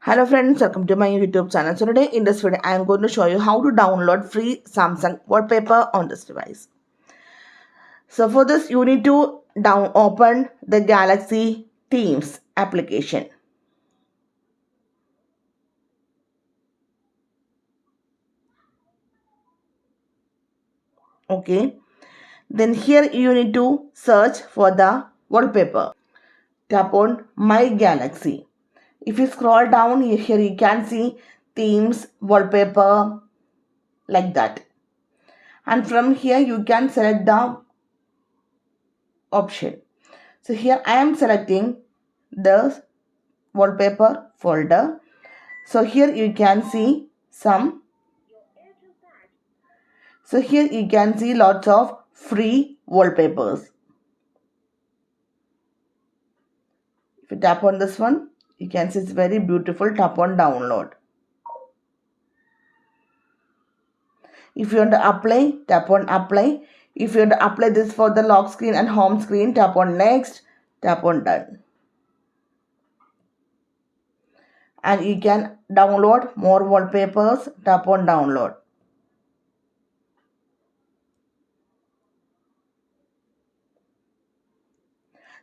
Hello friends, welcome to my YouTube channel. So today in this video I am going to show you how to download free Samsung wallpaper on this device. So for this you need to open the Galaxy Themes application. Okay. Then here you need to search for the wallpaper. Tap on My Galaxy. If you scroll down here you can see themes, wallpaper, like that. And from here you can select the option. So here I am selecting the wallpaper folder. So here you can see lots of free wallpapers. If you tap on this one, you can see it's very beautiful. Tap on download. If you want to apply, tap on apply. If you want to apply this for the lock screen and home screen, tap on next, tap on done. And you can download more wallpapers, tap on download.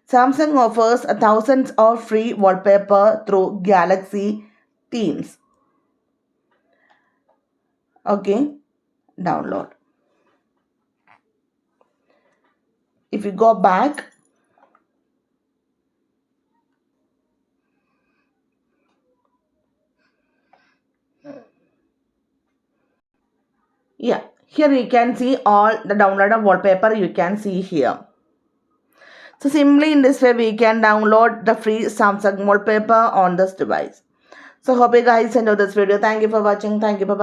Samsung offers thousands of free wallpaper through Galaxy Themes. Okay, download. If you go back, yeah, here you can see all the downloaded wallpaper you can see here. So simply in this way we can download the free Samsung wallpaper on this device. So hope you guys enjoyed this video. Thank you for watching. Thank you. Bye-bye.